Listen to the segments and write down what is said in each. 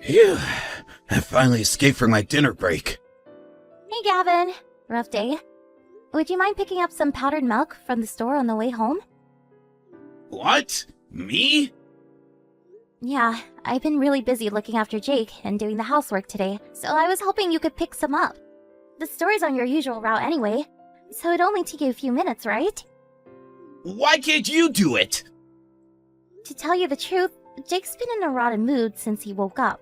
Phew, I finally escaped from my dinner break. Hey, Gavin. Rough day. Would you mind picking up some powdered milk from the store on the way home? What? Me? Yeah, I've been really busy looking after Jake and doing the housework today, so I was hoping you could pick some up. The store's on your usual route anyway, so it'd only take you a few minutes, right? Why can't you do it? To tell you the truth, Jake's been in a rotten mood since he woke up.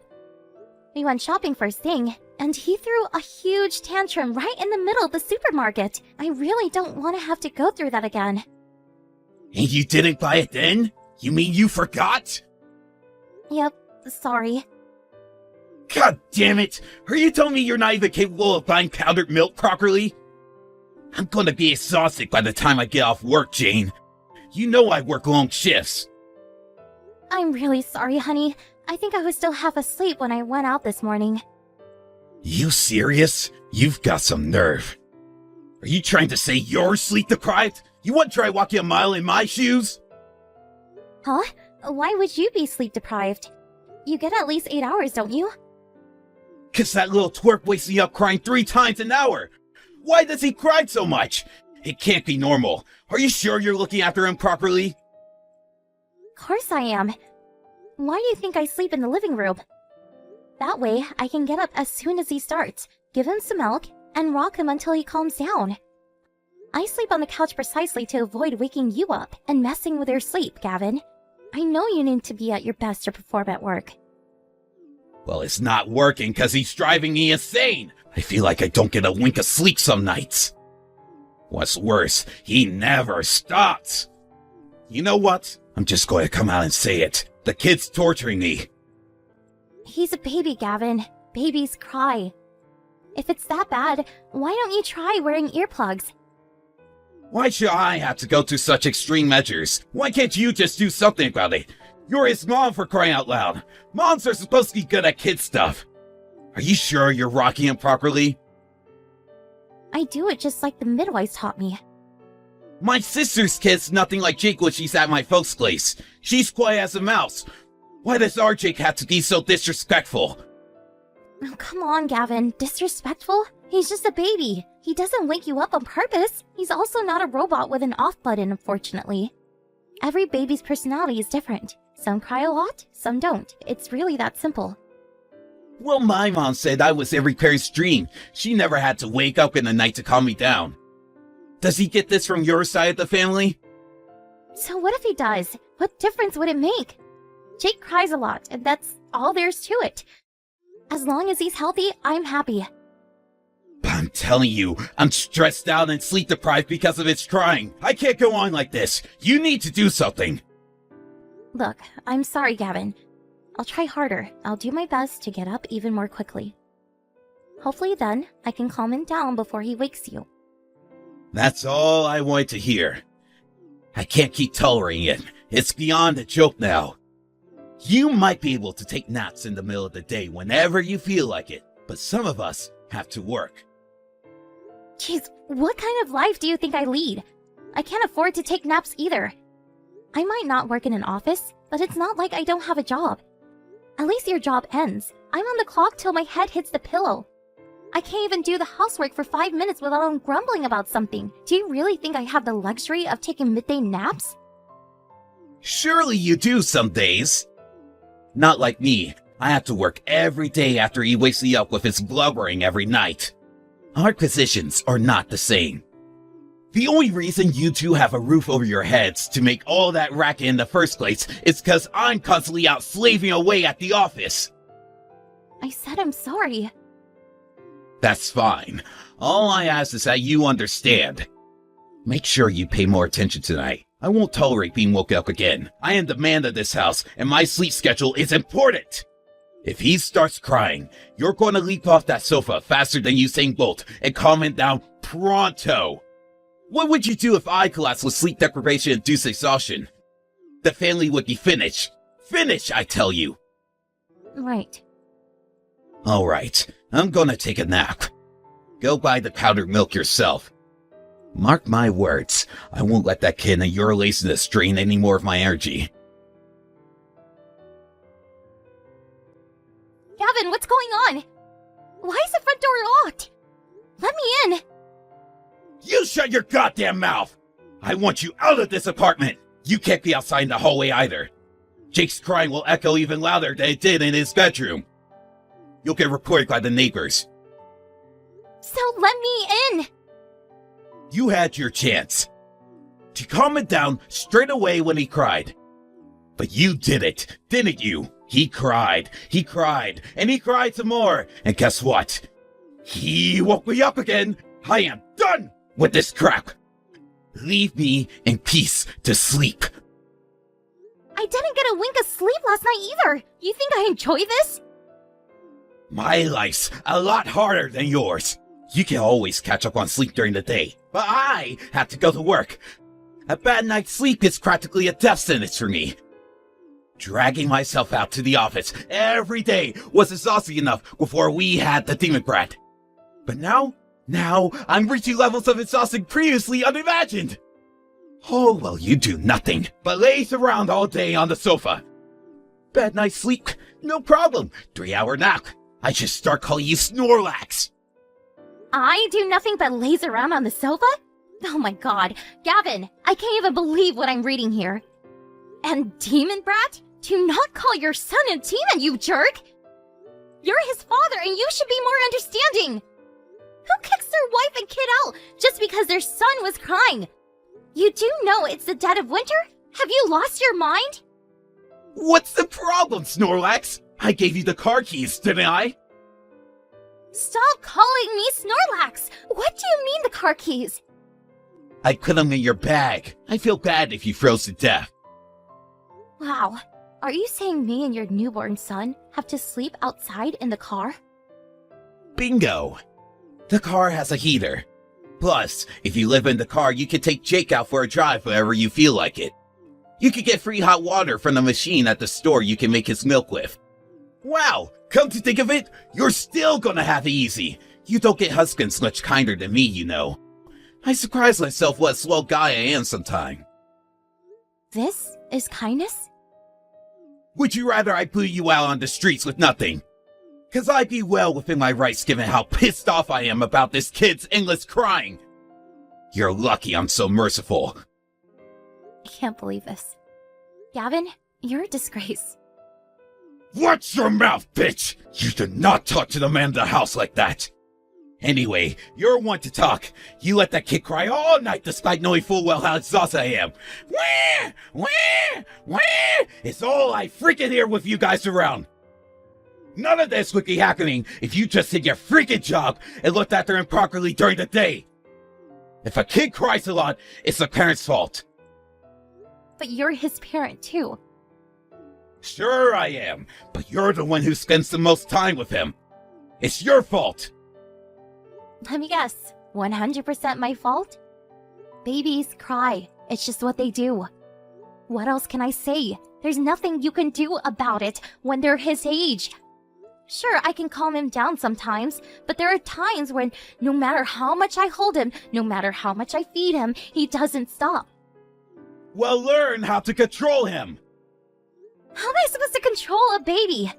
We went shopping first thing, and he threw a huge tantrum right in the middle of the supermarket. I really don't want to have to go through that again. And you didn't buy it then? You mean you forgot? Yep, sorry. God damn it! Are you telling me you're not even capable of buying powdered milk properly? I'm gonna be exhausted by the time I get off work, Jane. You know I work long shifts. I'm really sorry, honey. I think I was still half asleep when I went out this morning. You serious? You've got some nerve. Are you trying to say you're sleep deprived? You wouldn't try walking a mile in my shoes? Huh? Why would you be sleep deprived? You get at least 8 hours, don't you? 'Cause that little twerp wakes me up crying 3 times an hour. Why does he cry so much? It can't be normal. Are you sure you're looking after him properly? Of course I am. Why do you think I sleep in the living room? That way, I can get up as soon as he starts, give him some milk, and rock him until he calms down. I sleep on the couch precisely to avoid waking you up and messing with your sleep, Gavin. I know you need to be at your best to perform at work. Well, it's not working 'cause he's driving me insane. I feel like I don't get a wink of sleep some nights. What's worse, he never stops. You know what? I'm just going to come out and say it. The kid's torturing me. He's a baby, Gavin. Babies cry. If it's that bad, why don't you try wearing earplugs? Why should I have to go to such extreme measures? Why can't you just do something about it? You're his mom, for crying out loud. Moms are supposed to be good at kid stuff. Are you sure you're rocking him properly? I do it just like the midwives taught me. My sister's kid's nothing like Jake when she's at my folks' place. She's quiet as a mouse. Why does our Jake have to be so disrespectful? Oh, come on, Gavin. Disrespectful? He's just a baby. He doesn't wake you up on purpose. He's also not a robot with an off button, unfortunately. Every baby's personality is different. Some cry a lot, some don't. It's really that simple. Well, my mom said I was every parent's dream. She never had to wake up in the night to calm me down. Does he get this from your side of the family? So what if he does? What difference would it make? Jake cries a lot, and that's all there's to it. As long as he's healthy, I'm happy. But I'm telling you, I'm stressed out and sleep deprived because of his crying. I can't go on like this. You need to do something. Look, I'm sorry, Gavin. I'll try harder. I'll do my best to get up even more quickly. Hopefully then, I can calm him down before he wakes you. That's all I want to hear. I can't keep tolerating it. It's beyond a joke now. You might be able to take naps in the middle of the day whenever you feel like it, but some of us have to work. Jeez, what kind of life do you think I lead? I can't afford to take naps either. I might not work in an office, but it's not like I don't have a job. At least your job ends. I'm on the clock till my head hits the pillow. I can't even do the housework for 5 minutes without him grumbling about something. Do you really think I have the luxury of taking midday naps? Surely you do some days. Not like me. I have to work every day after he wakes me up with his blubbering every night. Our positions are not the same. The only reason you two have a roof over your heads to make all that racket in the first place is because I'm constantly out slaving away at the office. I said I'm sorry. That's fine. All I ask is that you understand. Make sure you pay more attention tonight. I won't tolerate being woken up again. I am the man of this house, and my sleep schedule is important. If he starts crying, you're going to leap off that sofa faster than Usain Bolt and calm him down pronto. What would you do if I collapsed with sleep deprivation-induced exhaustion? The family would be finished. Finished, I tell you. Right. All right, I'm gonna take a nap. Go buy the powdered milk yourself. Mark my words, I won't let that kid and your laziness drain any more of my energy. Gavin, what's going on? Why is the front door locked? Let me in. You shut your goddamn mouth! I want you out of this apartment! You can't be outside in the hallway either. Jake's crying will echo even louder than it did in his bedroom. You'll get reported by the neighbors. So let me in. You had your chance to calm it down straight away when he cried. But you did it, didn't you? He cried, and he cried some more. And guess what? He woke me up again. I am done with this crap. Leave me in peace to sleep. I didn't get a wink of sleep last night either. You think I enjoy this? My life's a lot harder than yours. You can always catch up on sleep during the day, but I have to go to work. A bad night's sleep is practically a death sentence for me. Dragging myself out to the office every day was exhausting enough before we had the demon brat. But now I'm reaching levels of exhaustion previously unimagined. Oh, well, you do nothing but laze around all day on the sofa. Bad night's sleep, no problem. 3-hour nap. I should start calling you Snorlax. I do nothing but laze around on the sofa? Oh my god. Gavin, I can't even believe what I'm reading here. And Demon Brat? Do not call your son a demon, you jerk! You're his father and you should be more understanding! Who kicks their wife and kid out just because their son was crying? You do know it's the dead of winter? Have you lost your mind? What's the problem, Snorlax? I gave you the car keys, didn't I? Stop calling me Snorlax! What do you mean the car keys? I put them in your bag. I feel bad if you froze to death. Wow. Are you saying me and your newborn son have to sleep outside in the car? Bingo! The car has a heater. Plus, if you live in the car, you can take Jake out for a drive whenever you feel like it. You could get free hot water from the machine at the store you can make his milk with. Wow! Come to think of it, you're still gonna have it easy. You don't get husbands much kinder than me, you know. I surprise myself what a swell guy I am sometime. This is kindness? Would you rather I put you out on the streets with nothing? 'Cause I'd be well within my rights given how pissed off I am about this kid's endless crying. You're lucky I'm so merciful. I can't believe this. Gavin, you're a disgrace. Watch your mouth, bitch! You do not talk to the man of the house like that. Anyway, you're one to talk. You let that kid cry all night despite knowing full well how exhausted I am. Wah! Wah! Wah! It's all I freaking hear with you guys around. None of this would be happening if you just did your freaking job and looked after him properly during the day. If a kid cries a lot, it's the parent's fault. But you're his parent too. Sure I am, but you're the one who spends the most time with him. It's your fault. Let me guess, 100% my fault? Babies cry. It's just what they do. What else can I say? There's nothing you can do about it when they're his age. Sure, I can calm him down sometimes, but there are times when no matter how much I hold him, no matter how much I feed him, he doesn't stop. Well, learn how to control him. How am I supposed to control a baby?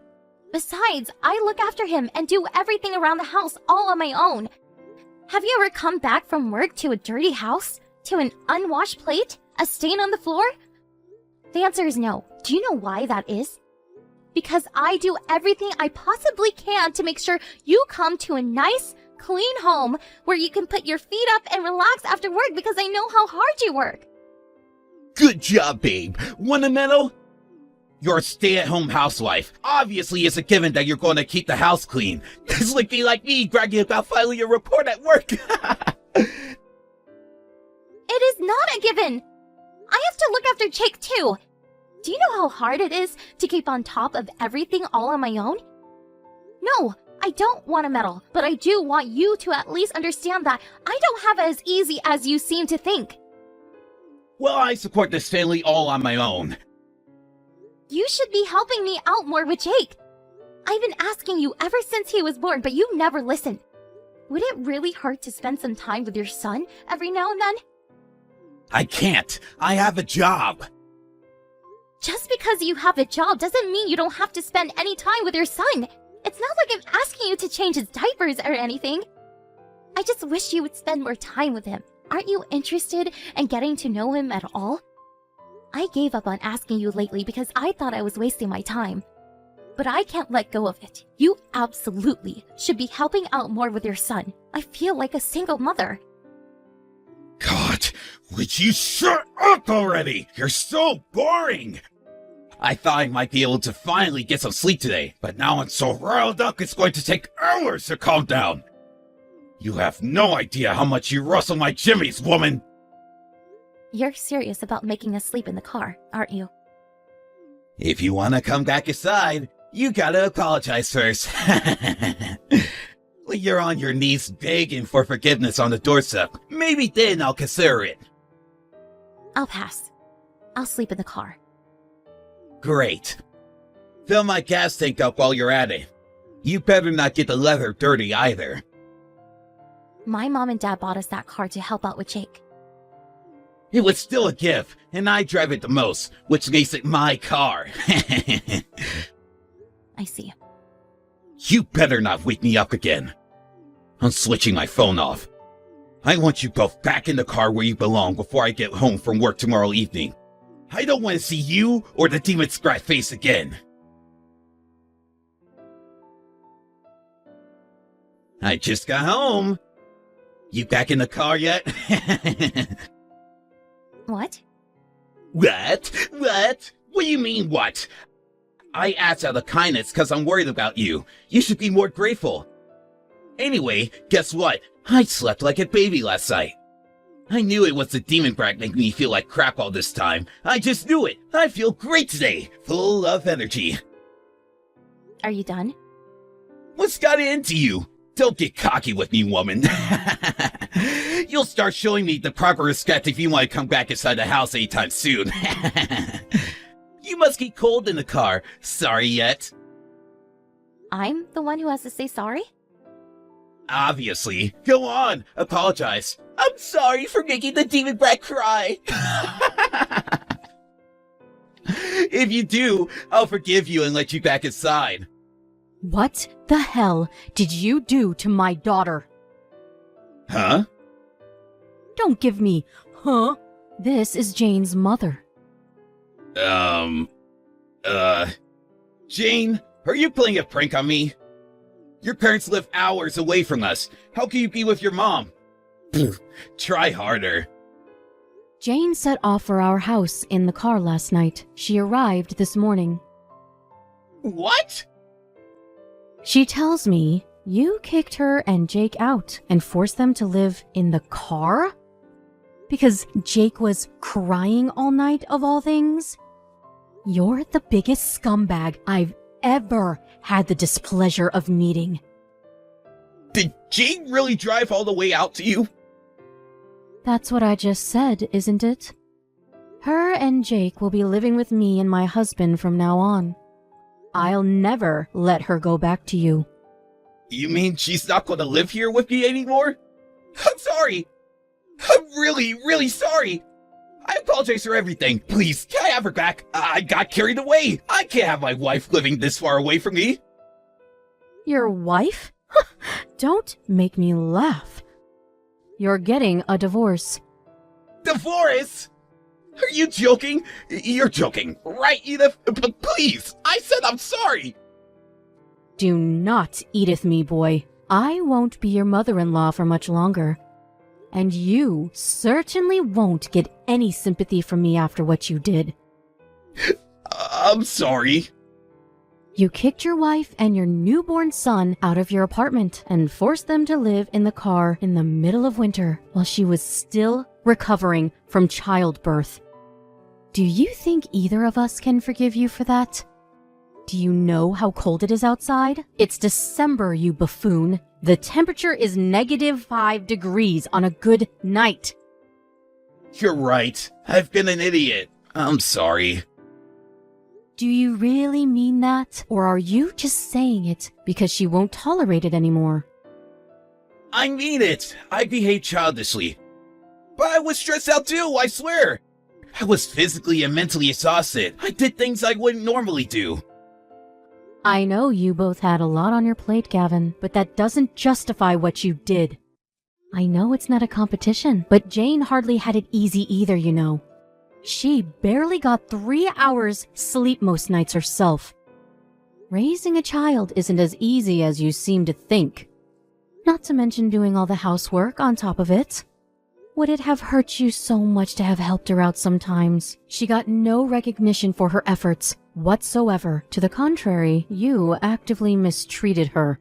Besides, I look after him and do everything around the house all on my own. Have you ever come back from work to a dirty house? To an unwashed plate? A stain on the floor? The answer is no. Do you know why that is? Because I do everything I possibly can to make sure you come to a nice, clean home where you can put your feet up and relax after work because I know how hard you work. Good job, babe. Want a medal? You're a stay-at-home housewife. Obviously, it's a given that you're going to keep the house clean. It's like me bragging about filing a report at work. It is not a given. I have to look after Jake too. Do you know how hard it is to keep on top of everything all on my own? No, I don't want a medal, but I do want you to at least understand that I don't have it as easy as you seem to think. Well, I support this family all on my own. You should be helping me out more with Jake. I've been asking you ever since he was born, but you never listened. Would it really hurt to spend some time with your son every now and then? I can't. I have a job. Just because you have a job doesn't mean you don't have to spend any time with your son. It's not like I'm asking you to change his diapers or anything. I just wish you would spend more time with him. Aren't you interested in getting to know him at all? I gave up on asking you lately because I thought I was wasting my time. But I can't let go of it. You absolutely should be helping out more with your son. I feel like a single mother. God, would you shut up already? You're so boring! I thought I might be able to finally get some sleep today, but now I'm so riled up it's going to take hours to calm down. You have no idea how much you rustle my jimmies, woman! You're serious about making us sleep in the car, aren't you? If you want to come back inside, you gotta apologize first. When you're on your knees begging for forgiveness on the doorstep, maybe then I'll consider it. I'll pass. I'll sleep in the car. Great. Fill my gas tank up while you're at it. You better not get the leather dirty either. My mom and dad bought us that car to help out with Jake. It was still a gift, and I drive it the most, which makes it my car. I see. You better not wake me up again. I'm switching my phone off. I want you both back in the car where you belong before I get home from work tomorrow evening. I don't want to see you or the demon scrat face again. I just got home. You back in the car yet? What? What? What? What do you mean, what? I asked out of kindness because I'm worried about you. You should be more grateful. Anyway, guess what? I slept like a baby last night. I knew it was the demon brat making me feel like crap all this time. I just knew it. I feel great today. Full of energy. Are you done? What's got into you? Don't get cocky with me, woman. You'll start showing me the proper respect if you want to come back inside the house anytime soon. You must get cold in the car. Sorry yet? I'm the one who has to say sorry? Obviously. Go on. Apologize. I'm sorry for making the demon brat cry. If you do, I'll forgive you and let you back inside. What the hell did you do to my daughter? Huh? Don't give me, huh? This is Jane's mother. Jane, are you playing a prank on me? Your parents live hours away from us. How can you be with your mom? Try harder. Jane set off for our house in the car last night. She arrived this morning. What? She tells me you kicked her and Jake out and forced them to live in the car? Because Jake was crying all night, of all things? You're the biggest scumbag I've ever had the displeasure of meeting. Did Jane really drive all the way out to you? That's what I just said, isn't it? Her and Jake will be living with me and my husband from now on. I'll never let her go back to you. You mean she's not going to live here with me anymore? I'm sorry. I'm really, really sorry. I apologize for everything. Please, can I have her back? I got carried away. I can't have my wife living this far away from me. Your wife? Don't make me laugh. You're getting a divorce. Divorce? Are you joking? You're joking, right, Edith? Please, I said I'm sorry. Do not Edith me, boy. I won't be your mother-in-law for much longer. And you certainly won't get any sympathy from me after what you did. I'm sorry. You kicked your wife and your newborn son out of your apartment and forced them to live in the car in the middle of winter while she was still recovering from childbirth. Do you think either of us can forgive you for that? Do you know how cold it is outside? It's December, you buffoon. The temperature is -5 degrees on a good night. You're right. I've been an idiot. I'm sorry. Do you really mean that? Or are you just saying it because she won't tolerate it anymore? I mean it. I behaved childishly. But I was stressed out too, I swear. I was physically and mentally exhausted. I did things I wouldn't normally do. I know you both had a lot on your plate, Gavin, but that doesn't justify what you did. I know it's not a competition, but Jane hardly had it easy either, you know. She barely got 3 hours sleep most nights herself. Raising a child isn't as easy as you seem to think. Not to mention doing all the housework on top of it. Would it have hurt you so much to have helped her out sometimes? She got no recognition for her efforts whatsoever. To the contrary, you actively mistreated her.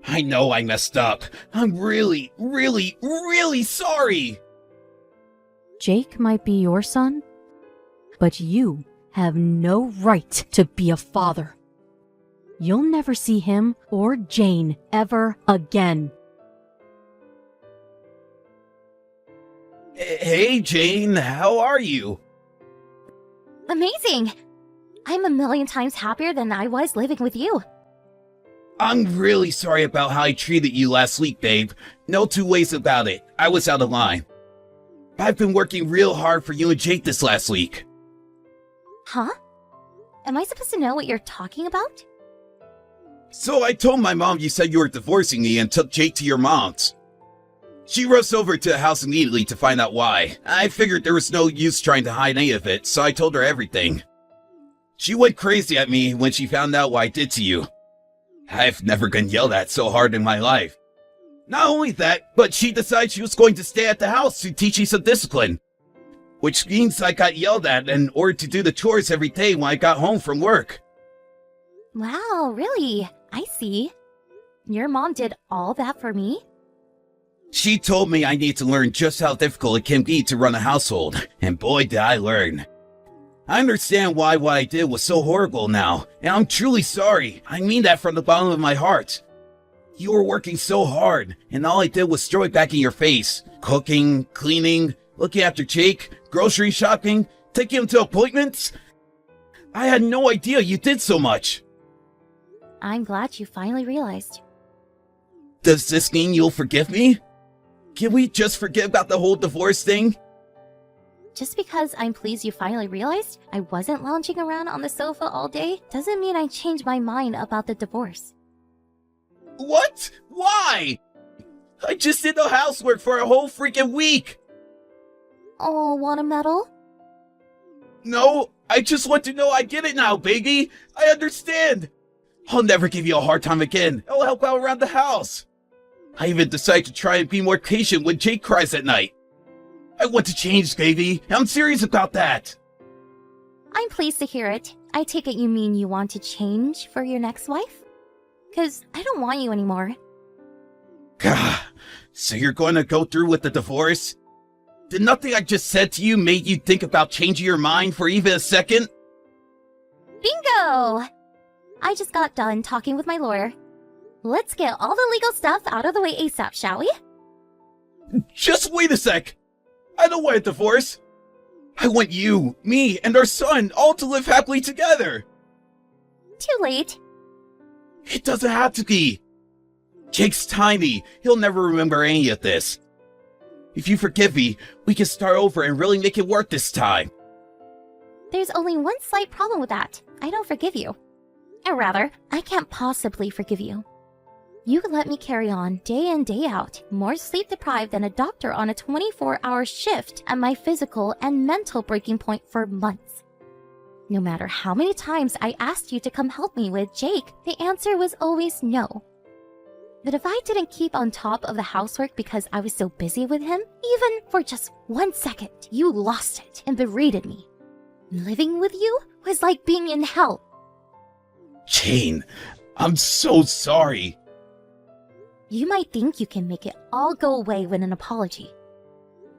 I know I messed up. I'm really, really, really sorry. Jake might be your son, but you have no right to be a father. You'll never see him or Jane ever again. Hey, Jane, how are you? Amazing! I'm a million times happier than I was living with you. I'm really sorry about how I treated you last week, babe. No two ways about it. I was out of line. I've been working real hard for you and Jake this last week. Huh? Am I supposed to know what you're talking about? So I told my mom you said you were divorcing me and took Jake to your mom's. She rushed over to the house immediately to find out why. I figured there was no use trying to hide any of it, so I told her everything. She went crazy at me when she found out what I did to you. I've never been yelled at so hard in my life. Not only that, but she decided she was going to stay at the house to teach me some discipline. Which means I got yelled at and ordered to do the chores every day when I got home from work. Wow, really? I see. Your mom did all that for me? She told me I need to learn just how difficult it can be to run a household, and boy did I learn. I understand why what I did was so horrible now, and I'm truly sorry. I mean that from the bottom of my heart. You were working so hard, and all I did was throw it back in your face. Cooking, cleaning, looking after Jake, grocery shopping, taking him to appointments. I had no idea you did so much. I'm glad you finally realized. Does this mean you'll forgive me? Can we just forget about the whole divorce thing? Just because I'm pleased you finally realized I wasn't lounging around on the sofa all day doesn't mean I changed my mind about the divorce. What? Why? I just did the housework for a whole freaking week. Oh, want a medal? No, I just want to know I get it now, baby. I understand. I'll never give you a hard time again. I'll help out around the house. I even decided to try and be more patient when Jake cries at night. I want to change, baby. I'm serious about that. I'm pleased to hear it. I take it you mean you want to change for your next wife? 'Cause I don't want you anymore. Gah, so you're going to go through with the divorce? Did nothing I just said to you make you think about changing your mind for even a second? Bingo! I just got done talking with my lawyer. Let's get all the legal stuff out of the way ASAP, shall we? Just wait a sec. I don't want a divorce. I want you, me, and our son all to live happily together. Too late. It doesn't have to be. Jake's tiny. He'll never remember any of this. If you forgive me, we can start over and really make it work this time. There's only one slight problem with that. I don't forgive you. Or rather, I can't possibly forgive you. You let me carry on day in, day out, more sleep deprived than a doctor on a 24-hour shift at my physical and mental breaking point for months. No matter how many times I asked you to come help me with Jake, the answer was always no. But if I didn't keep on top of the housework because I was so busy with him, even for just 1 second, you lost it and berated me. Living with you was like being in hell. Jane, I'm so sorry. You might think you can make it all go away with an apology.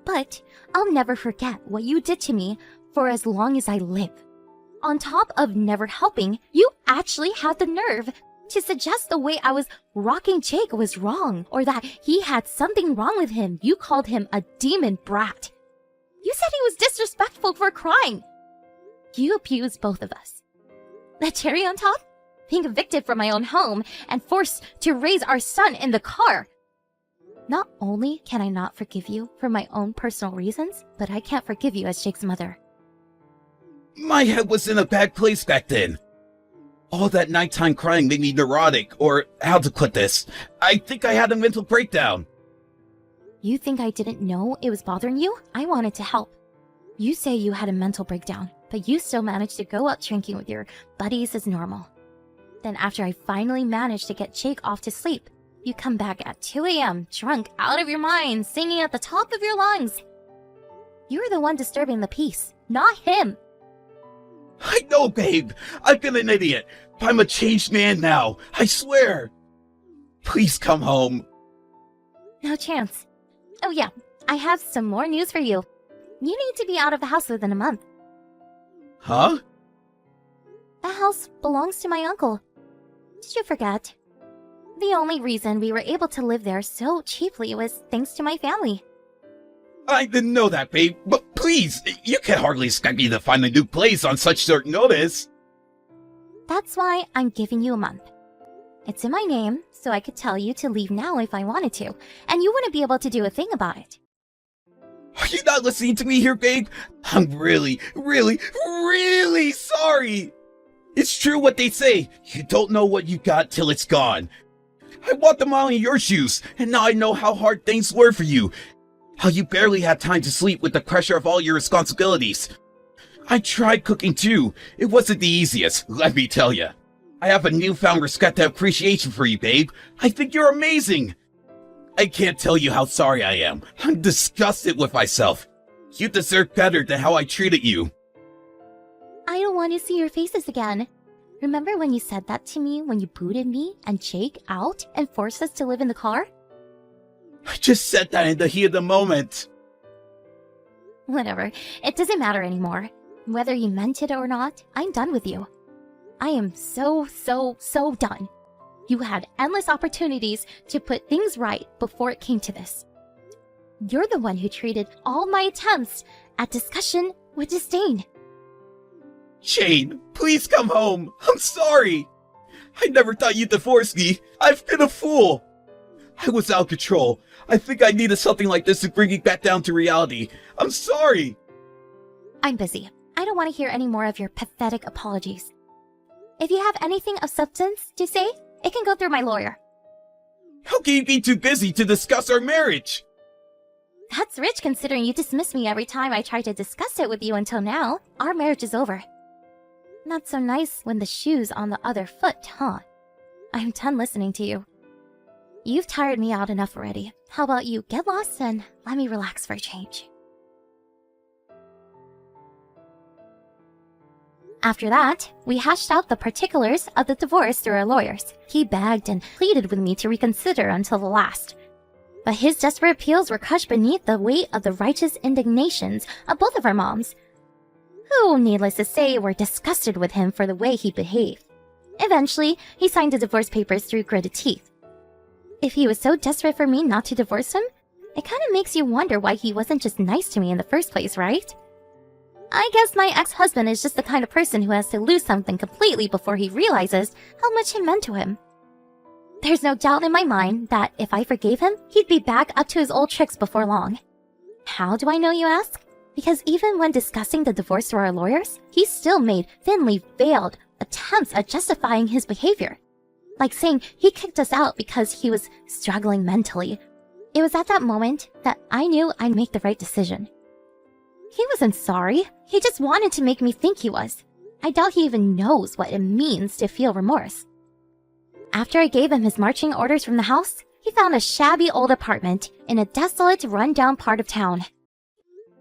But I'll never forget what you did to me for as long as I live. On top of never helping, you actually had the nerve to suggest the way I was rocking Jake was wrong, or that he had something wrong with him. You called him a demon brat. You said he was disrespectful for crying. You abused both of us. The cherry on top? Being evicted from my own home and forced to raise our son in the car. Not only can I not forgive you for my own personal reasons, but I can't forgive you as Jake's mother. My head was in a bad place back then. All that nighttime crying made me neurotic, or how to put this. I think I had a mental breakdown. You think I didn't know it was bothering you? I wanted to help. You say you had a mental breakdown, but you still managed to go out drinking with your buddies as normal. Then after I finally managed to get Jake off to sleep, you come back at 2 a.m. drunk out of your mind, singing at the top of your lungs. You're the one disturbing the peace, not him. I know, babe. I've been an idiot. I'm a changed man now. I swear. Please come home. No chance. Oh yeah, I have some more news for you. You need to be out of the house within a month. Huh? The house belongs to my uncle. Did you forget? The only reason we were able to live there so cheaply was thanks to my family. I didn't know that, babe. But please, you can hardly expect me to find a new place on such short notice. That's why I'm giving you a month. It's in my name, so I could tell you to leave now if I wanted to, and you wouldn't be able to do a thing about it. Are you not listening to me here, babe? I'm really, really, really sorry. It's true what they say. You don't know what you got till it's gone. I walked a mile in your shoes, and now I know how hard things were for you. How you barely had time to sleep with the pressure of all your responsibilities. I tried cooking too. It wasn't the easiest, let me tell you. I have a newfound respect and appreciation for you, babe. I think you're amazing. I can't tell you how sorry I am. I'm disgusted with myself. You deserve better than how I treated you. I don't want to see your faces again. Remember when you said that to me when you booted me and Jake out and forced us to live in the car? I just said that in the heat of the moment. Whatever. It doesn't matter anymore. Whether you meant it or not, I'm done with you. I am so done. You had endless opportunities to put things right before it came to this. You're the one who treated all my attempts at discussion with disdain. Jane, please come home. I'm sorry. I never thought you'd divorce me. I've been a fool. I was out of control. I think I needed something like this to bring me back down to reality. I'm sorry. I'm busy. I don't want to hear any more of your pathetic apologies. If you have anything of substance to say, it can go through my lawyer. How can you be too busy to discuss our marriage? That's rich considering you dismiss me every time I try to discuss it with you until now. Our marriage is over. Not so nice when the shoe's on the other foot, huh? I'm done listening to you. You've tired me out enough already. How about you get lost and let me relax for a change? After that, we hashed out the particulars of the divorce through our lawyers. He begged and pleaded with me to reconsider until the last. But his desperate appeals were crushed beneath the weight of the righteous indignations of both of our moms, who, needless to say, were disgusted with him for the way he behaved. Eventually, he signed the divorce papers through gritted teeth. If he was so desperate for me not to divorce him, it kind of makes you wonder why he wasn't just nice to me in the first place, right? I guess my ex-husband is just the kind of person who has to lose something completely before he realizes how much it meant to him. There's no doubt in my mind that if I forgave him, he'd be back up to his old tricks before long. How do I know, you ask? Because even when discussing the divorce to our lawyers, he still made thinly veiled attempts at justifying his behavior. Like saying he kicked us out because he was struggling mentally. It was at that moment that I knew I'd make the right decision. He wasn't sorry. He just wanted to make me think he was. I doubt he even knows what it means to feel remorse. After I gave him his marching orders from the house, he found a shabby old apartment in a desolate, run-down part of town.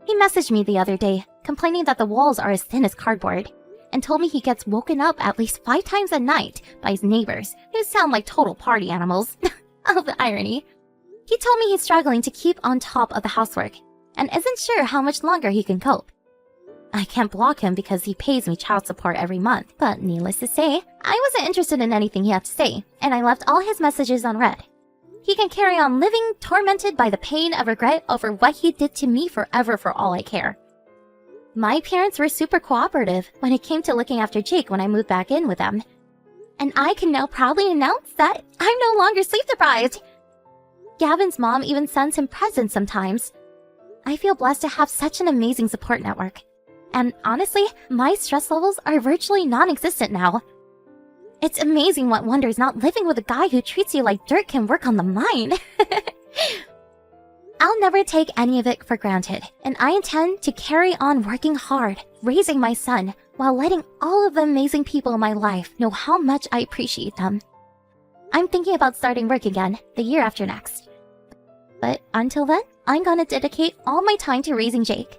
He messaged me the other day, complaining that the walls are as thin as cardboard, and told me he gets woken up at least 5 times a night by his neighbors, who sound like total party animals. Oh, the irony. He told me he's struggling to keep on top of the housework, and isn't sure how much longer he can cope. I can't block him because he pays me child support every month, but needless to say, I wasn't interested in anything he had to say, and I left all his messages unread. He can carry on living tormented by the pain of regret over what he did to me forever for all I care. My parents were super cooperative when it came to looking after Jake when I moved back in with them. And I can now proudly announce that I'm no longer sleep deprived. Gavin's mom even sends him presents sometimes. I feel blessed to have such an amazing support network. And honestly, my stress levels are virtually non-existent now. It's amazing what wonders not living with a guy who treats you like dirt can work on the mind. I'll never take any of it for granted, and I intend to carry on working hard, raising my son, while letting all of the amazing people in my life know how much I appreciate them. I'm thinking about starting work again the year after next. But until then, I'm gonna dedicate all my time to raising Jake.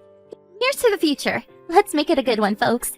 Here's to the future. Let's make it a good one, folks.